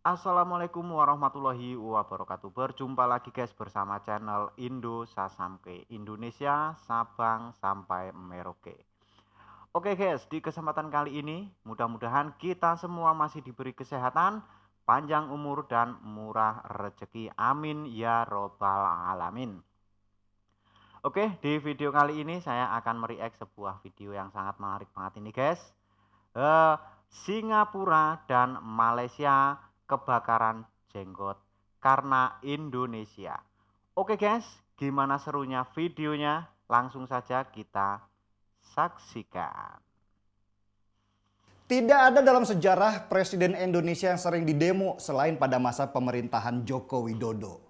Assalamualaikum warahmatullahi wabarakatuh. Berjumpa lagi guys bersama channel Indo Sasamke Indonesia Sabang sampai Merauke. Oke guys, di kesempatan kali ini mudah-mudahan kita semua masih diberi kesehatan, panjang umur dan murah rezeki. Amin ya robbal alamin. Oke, di video kali ini saya akan mereact sebuah video yang sangat menarik banget ini guys. Eh, Singapura dan Malaysia kebakaran jenggot karena Indonesia. Oke guys, gimana serunya videonya? Langsung saja kita saksikan. Tidak ada dalam sejarah Presiden Indonesia yang sering didemo selain pada masa pemerintahan Joko Widodo.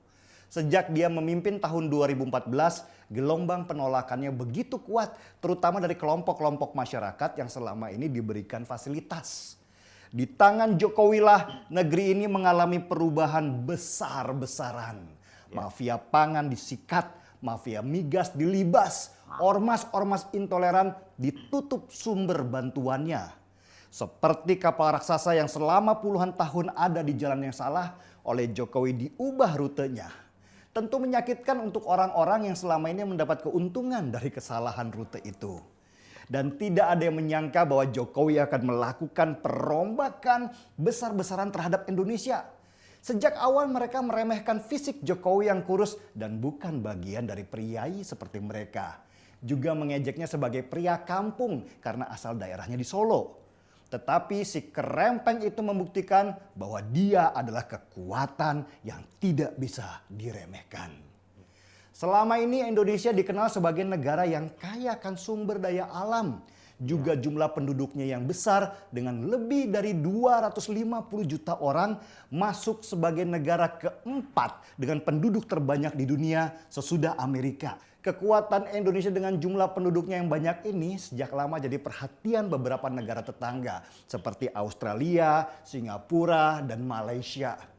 Sejak dia memimpin tahun 2014, gelombang penolakannya begitu kuat, terutama dari kelompok-kelompok masyarakat yang selama ini diberikan fasilitas. Di tangan Jokowi lah negeri ini mengalami perubahan besar-besaran. Mafia pangan disikat, mafia migas dilibas, ormas-ormas intoleran ditutup sumber bantuannya. Seperti kapal raksasa yang selama puluhan tahun ada di jalan yang salah, oleh Jokowi diubah rutenya. Tentu menyakitkan untuk orang-orang yang selama ini mendapat keuntungan dari kesalahan rute itu. Dan tidak ada yang menyangka bahwa Jokowi akan melakukan perombakan besar-besaran terhadap Indonesia. Sejak awal mereka meremehkan fisik Jokowi yang kurus dan bukan bagian dari priai seperti mereka. Juga mengejeknya sebagai pria kampung karena asal daerahnya di Solo. Tetapi si kerempeng itu membuktikan bahwa dia adalah kekuatan yang tidak bisa diremehkan. Selama ini Indonesia dikenal sebagai negara yang kaya akan sumber daya alam. Juga jumlah penduduknya yang besar dengan lebih dari 250 juta orang, masuk sebagai negara keempat dengan penduduk terbanyak di dunia sesudah Amerika. Kekuatan Indonesia dengan jumlah penduduknya yang banyak ini sejak lama jadi perhatian beberapa negara tetangga seperti Australia, Singapura, dan Malaysia.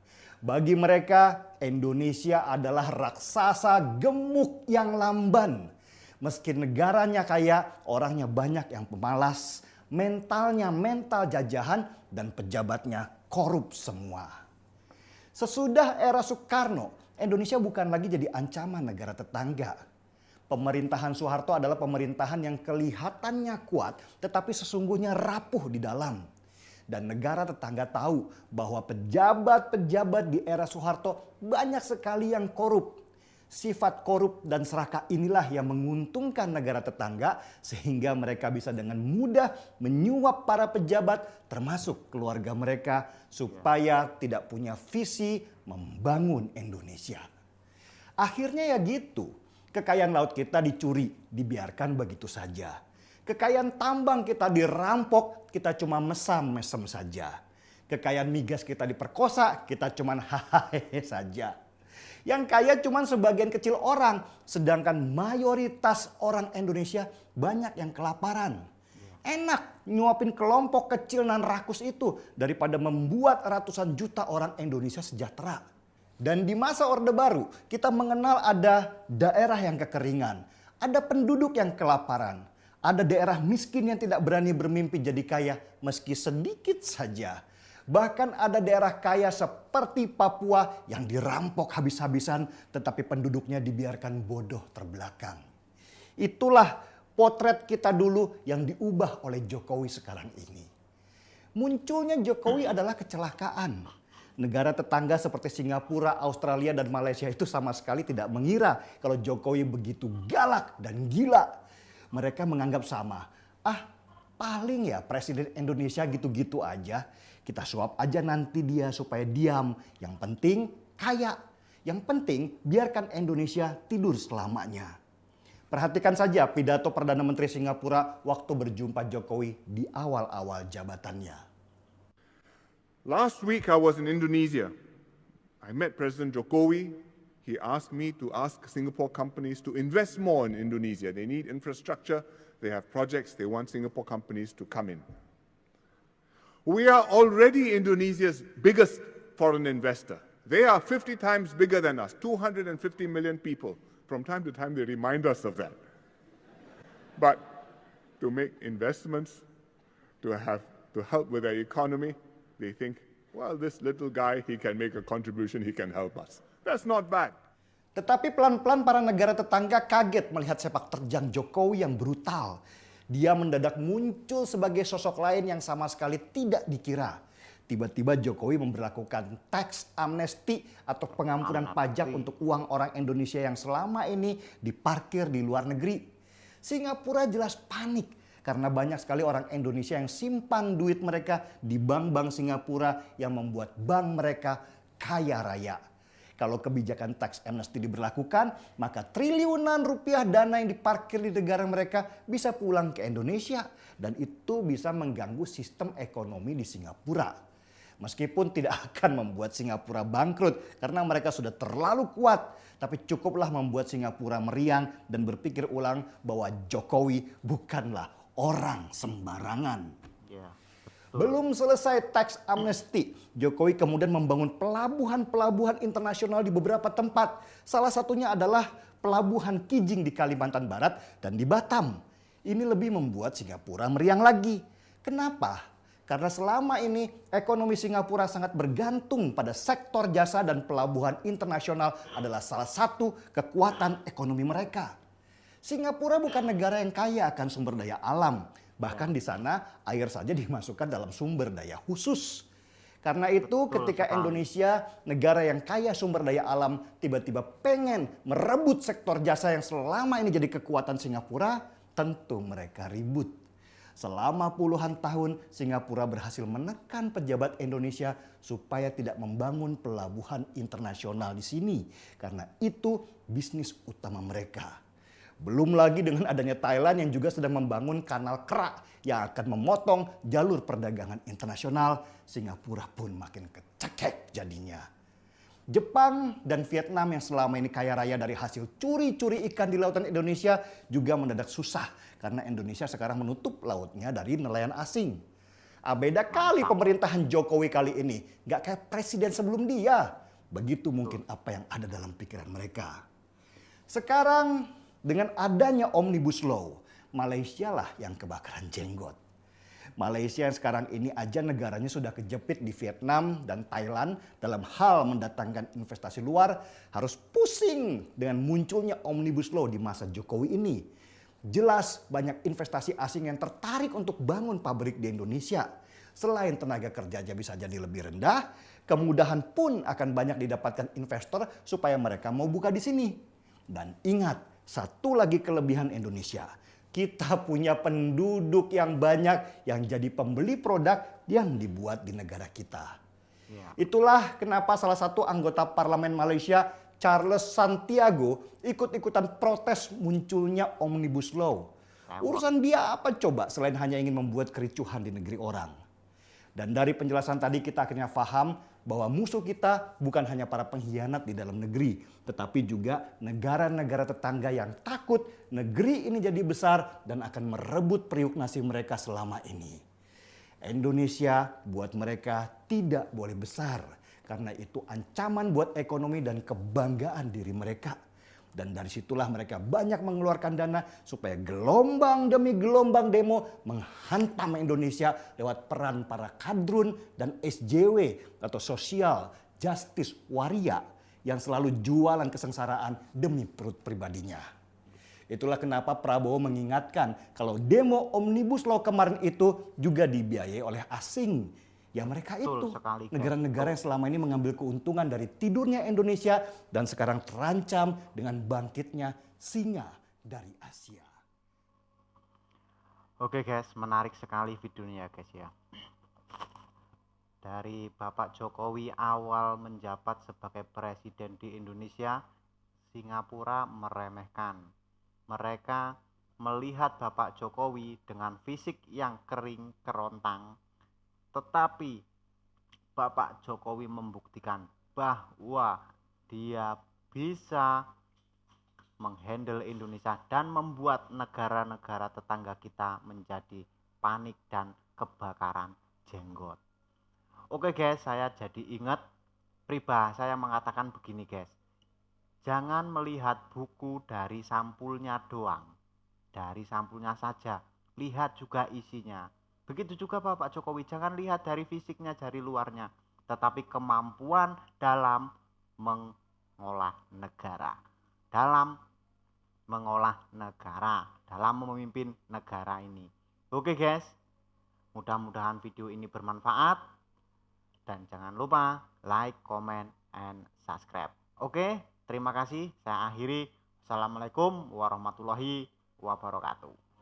Bagi mereka, Indonesia adalah raksasa gemuk yang lamban. Meski negaranya kaya, orangnya banyak yang pemalas, mentalnya mental jajahan, dan pejabatnya korup semua. Sesudah era Soekarno, Indonesia bukan lagi jadi ancaman negara tetangga. Pemerintahan Soeharto adalah pemerintahan yang kelihatannya kuat, tetapi sesungguhnya rapuh di dalam. Dan negara tetangga tahu bahwa pejabat-pejabat di era Soeharto banyak sekali yang korup. Sifat korup dan serakah inilah yang menguntungkan negara tetangga sehingga mereka bisa dengan mudah menyuap para pejabat termasuk keluarga mereka supaya tidak punya visi membangun Indonesia. Akhirnya ya gitu. Kekayaan laut kita dicuri, dibiarkan begitu saja. Kekayaan tambang kita dirampok, kita cuma mesam-mesem saja. Kekayaan migas kita diperkosa, kita cuma hahaha saja. Yang kaya cuma sebagian kecil orang, sedangkan mayoritas orang Indonesia banyak yang kelaparan. Enak nyuapin kelompok kecil dan rakus itu daripada membuat ratusan juta orang Indonesia sejahtera. Dan di masa Orde Baru kita mengenal ada daerah yang kekeringan, ada penduduk yang kelaparan, ada daerah miskin yang tidak berani bermimpi jadi kaya meski sedikit saja. Bahkan ada daerah kaya seperti Papua yang dirampok habis-habisan tetapi penduduknya dibiarkan bodoh terbelakang. Itulah potret kita dulu yang diubah oleh Jokowi sekarang ini. Munculnya Jokowi adalah kecelakaan. Negara tetangga seperti Singapura, Australia, dan Malaysia itu sama sekali tidak mengira kalau Jokowi begitu galak dan gila. Mereka menganggap sama. Paling ya Presiden Indonesia gitu-gitu aja. Kita suap aja nanti dia supaya diam. Yang penting kaya. Yang penting biarkan Indonesia tidur selamanya. Perhatikan saja pidato Perdana Menteri Singapura waktu berjumpa Jokowi di awal-awal jabatannya. Last week I was in Indonesia. I met President Jokowi. He asked me to ask Singapore companies to invest more in Indonesia. They need infrastructure, they have projects, they want Singapore companies to come in. We are already Indonesia's biggest foreign investor. They are 50 times bigger than us, 250 million people. From time to time they remind us of that. But to make investments, to help with their economy, they think well, this little guy, he can make a contribution, he can help us. That's not bad. Tetapi pelan-pelan para negara tetangga kaget melihat sepak terjang Jokowi yang brutal. Dia mendadak muncul sebagai sosok lain yang sama sekali tidak dikira. Tiba-tiba Jokowi memberlakukan tax amnesty atau pengampunan pajak untuk uang orang Indonesia yang selama ini diparkir di luar negeri. Singapura jelas panik karena banyak sekali orang Indonesia yang simpan duit mereka di bank-bank Singapura yang membuat bank mereka kaya raya. Kalau kebijakan tax amnesty diberlakukan, maka triliunan rupiah dana yang diparkir di negara mereka bisa pulang ke Indonesia. Dan itu bisa mengganggu sistem ekonomi di Singapura. Meskipun tidak akan membuat Singapura bangkrut karena mereka sudah terlalu kuat. Tapi cukuplah membuat Singapura meriang dan berpikir ulang bahwa Jokowi bukanlah orang sembarangan. Belum selesai tax amnesty, Jokowi kemudian membangun pelabuhan-pelabuhan internasional di beberapa tempat. Salah satunya adalah pelabuhan Kijing di Kalimantan Barat dan di Batam. Ini lebih membuat Singapura meriang lagi. Kenapa? Karena selama ini ekonomi Singapura sangat bergantung pada sektor jasa dan pelabuhan internasional adalah salah satu kekuatan ekonomi mereka. Singapura bukan negara yang kaya akan sumber daya alam. Bahkan di sana air saja dimasukkan dalam sumber daya khusus. Karena itu ketika Indonesia, negara yang kaya sumber daya alam, tiba-tiba pengen merebut sektor jasa yang selama ini jadi kekuatan Singapura, tentu mereka ribut. Selama puluhan tahun Singapura berhasil menekan pejabat Indonesia supaya tidak membangun pelabuhan internasional di sini. Karena itu bisnis utama mereka. Belum lagi dengan adanya Thailand yang juga sedang membangun kanal Kerak yang akan memotong jalur perdagangan internasional. Singapura pun makin kecekek jadinya. Jepang dan Vietnam yang selama ini kaya raya dari hasil curi-curi ikan di lautan Indonesia juga mendadak susah karena Indonesia sekarang menutup lautnya dari nelayan asing. Beda kali pemerintahan Jokowi kali ini, gak kayak presiden sebelum dia. Begitu mungkin apa yang ada dalam pikiran mereka. Sekarang dengan adanya Omnibus Law, Malaysia lah yang kebakaran jenggot. Malaysia yang sekarang ini aja negaranya sudah kejepit di Vietnam dan Thailand dalam hal mendatangkan investasi luar, harus pusing dengan munculnya Omnibus Law di masa Jokowi ini. Jelas banyak investasi asing yang tertarik untuk bangun pabrik di Indonesia. Selain tenaga kerjanya bisa jadi lebih rendah, kemudahan pun akan banyak didapatkan investor supaya mereka mau buka di sini. Dan ingat, satu lagi kelebihan Indonesia. Kita punya penduduk yang banyak yang jadi pembeli produk yang dibuat di negara kita. Itulah kenapa salah satu anggota parlemen Malaysia, Charles Santiago, ikut-ikutan protes munculnya Omnibus Law. Urusan dia apa coba selain hanya ingin membuat kericuhan di negeri orang. Dan dari penjelasan tadi kita akhirnya paham bahwa musuh kita bukan hanya para pengkhianat di dalam negeri, tetapi juga negara-negara tetangga yang takut negeri ini jadi besar dan akan merebut periuk nasi mereka selama ini. Indonesia buat mereka tidak boleh besar, karena itu ancaman buat ekonomi dan kebanggaan diri mereka. Dan dari situlah mereka banyak mengeluarkan dana supaya gelombang demi gelombang demo menghantam Indonesia lewat peran para kadrun dan SJW atau Social Justice Waria yang selalu jualan kesengsaraan demi perut pribadinya. Itulah kenapa Prabowo mengingatkan kalau demo Omnibus Law kemarin itu juga dibiayai oleh asing. Ya mereka itu negara-negara yang selama ini mengambil keuntungan dari tidurnya Indonesia dan sekarang terancam dengan bangkitnya singa dari Asia. Oke guys, menarik sekali videonya guys ya. Dari Bapak Jokowi awal menjabat sebagai presiden di Indonesia, Singapura meremehkan. Mereka melihat Bapak Jokowi dengan fisik yang kering kerontang. Tetapi Bapak Jokowi membuktikan bahwa dia bisa menghandle Indonesia dan membuat negara-negara tetangga kita menjadi panik dan kebakaran jenggot. Oke guys, saya jadi ingat pribadi saya mengatakan begini guys. Jangan melihat buku dari sampulnya doang. Dari sampulnya saja, lihat juga isinya. Begitu juga Bapak Jokowi, jangan lihat dari fisiknya, dari luarnya. tetapi kemampuan dalam mengolah negara, dalam memimpin negara ini. Oke guys, mudah-mudahan video ini bermanfaat dan jangan lupa like, comment, and subscribe. Oke, terima kasih. Saya akhiri. Assalamualaikum warahmatullahi wabarakatuh.